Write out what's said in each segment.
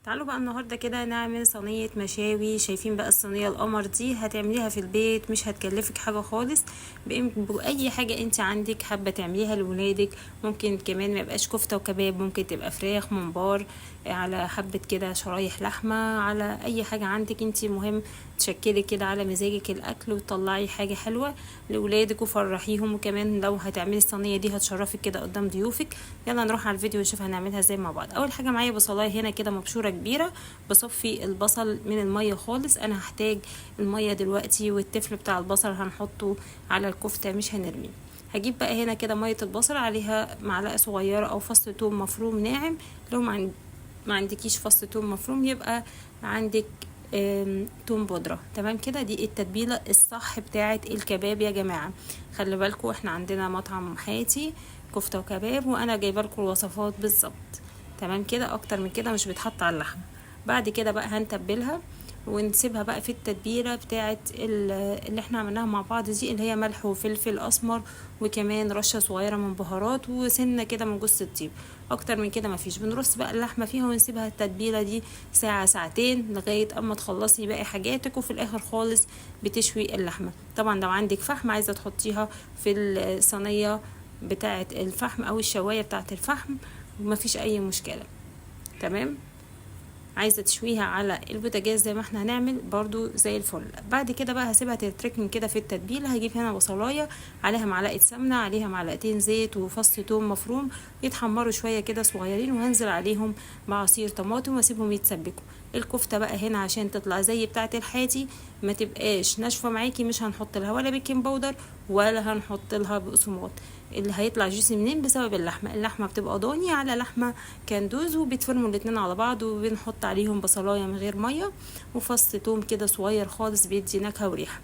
تعالوا بقى النهارده كده نعمل صينيه مشاوي. شايفين بقى الصينيه القمر دي؟ هتعمليها في البيت، مش هتكلفك حاجه خالص. باي حاجه انت عندك حابه تعمليها لولادك. ممكن كمان ما يبقاش كفته وكباب، ممكن تبقى فراخ ممبار على حبه كده شرايح لحمه، على اي حاجه عندك انت. مهم تشكلي كده على مزاجك الاكل وتطلعي حاجه حلوه لولادك وفرحيهم. وكمان لو هتعملي الصينيه دي هتشرفك كده قدام ضيوفك. يلا نروح على الفيديو ونشوف هنعملها ازاي مع بعض. اول حاجه معايا بصلايه هنا كده مبشوره كبيره. بصفي البصل من الميه خالص. انا هحتاج الميه دلوقتي، والتفل بتاع البصل هنحطه على الكفته مش هنرميه. هجيب بقى هنا كده ميه البصل، عليها معلقه صغيره او فص ثوم مفروم ناعم. لو ما عندكيش فص ثوم مفروم يبقى عندك توم بودرة. تمام كده. دي التتبيلة الصح بتاعة الكباب يا جماعة. خلي بالكم احنا عندنا مطعم حياتي كفتة وكباب، وانا جايبه لكم الوصفات بالظبط. تمام كده. اكتر من كده مش بيتحط على اللحمة. بعد كده بقى هنتبلها ونسيبها بقى في التتبيله بتاعه اللي احنا عملناها مع بعض دي، اللي هي ملح وفلفل اسمر، وكمان رشه صغيره من بهارات، وسنه كده من جوز الطيب. اكتر من كده مفيش. بنرص بقى اللحمه فيها ونسيبها التتبيله دي ساعه ساعتين لغايه اما تخلصي باقي حاجاتك. وفي الاخر خالص بتشوي اللحمه. طبعا لو عندك فحم عايزه تحطيها في الصينيه بتاعه الفحم او الشوايه بتاعه الفحم، ومفيش اي مشكله. تمام. عايزه تشويها على البوتاجاز زي ما احنا هنعمل برضو زي الفل. بعد كده بقى هسيبها تتركن كده في التتبيله. هجيب هنا بصلايه عليها معلقه سمنه، عليها معلقتين زيت وفص ثوم مفروم يتحمروا شويه كده صغيرين، وهنزل عليهم بعصير طماطم واسيبهم يتسبكوا. الكفته بقى هنا عشان تطلع زي بتاعه الحاتي، ما تبقاش ناشفه معاكي، مش هنحط لها ولا بيكنج باودر ولا هنحط لها بقسماط. اللي هيطلع جوسي منين؟ بسبب اللحمه بتبقى ضاني على لحمه كندوز، وبيتفرموا الاتنين على بعض، وبنحط عليهم بصلايه من غير ميه وفص توم كده صغير خالص بيدي نكهه وريحه.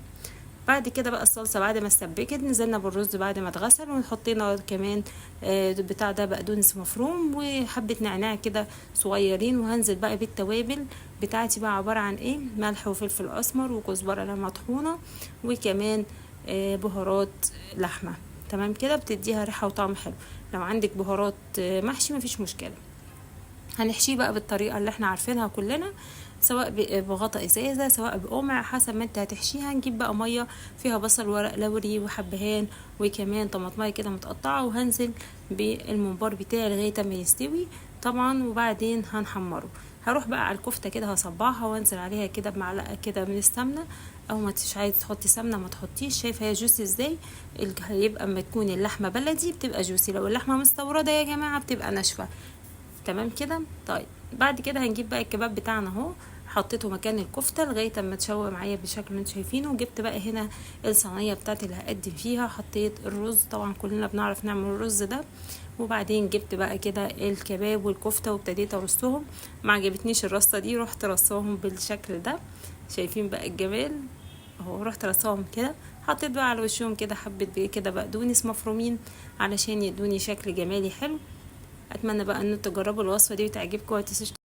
بعد كده بقى الصلصه بعد ما اتسبكت نزلنا بالرز بعد ما اتغسل، ونحط لنا كمان بتاع ده بقدونس مفروم وحبه نعناع كده صغيرين. وهنزل بقى بالتوابل بتاعتي بقى، عباره عن ايه؟ ملح وفلفل اسمر وكزبره مطحونه، وكمان بهارات لحمه. تمام كده. بتديها ريحه وطعم حلو. لو عندك بهارات محشي مفيش مشكله. هنحشيه بقى بالطريقه اللي احنا عارفينها كلنا، سواء بغطاء ازازه سواء بقمع، حسب ما انت هتحشيها. هنجيب بقى ميه فيها بصل ورق لوري وحبهان وكمان طماطمايه كده متقطعه، وهنزل بالممبار بتاعي لغايه ما يستوي طبعا، وبعدين هنحمره. هروح بقى على الكفته كده هصبعها وانزل عليها كده بمعلقه كده من السمنه، او ما تش عايزه تحطي سمنه ما تحطيش. شايفه هي جوسي ازاي؟ يبقى اما تكون اللحمه بلدي بتبقى جوسي، لو اللحمه مستورده يا جماعه بتبقى ناشفه. تمام كده. طيب بعد كده هنجيب بقى الكباب بتاعنا اهو، حطيته مكان الكفته لغايه اما تشوى معايا بالشكل اللي انتوا شايفينه. وجبت بقى هنا الصينيه بتاعتي اللي هقدم فيها، حطيت الرز، طبعا كلنا بنعرف نعمل الرز ده. وبعدين جبت بقى كده الكباب والكفته وابتديت ارصهم. ما عجبتنيش الرصه دي، رحت رصاهم بالشكل ده. شايفين بقى الجمال اهو؟ رحت رصاهم كده، حطيت بقى على وشهم كده حبه كده بقدونس مفرومين علشان يدوني شكل جمالي حلو. اتمنى بقى ان تجربوا الوصفه دي وتعجبكم.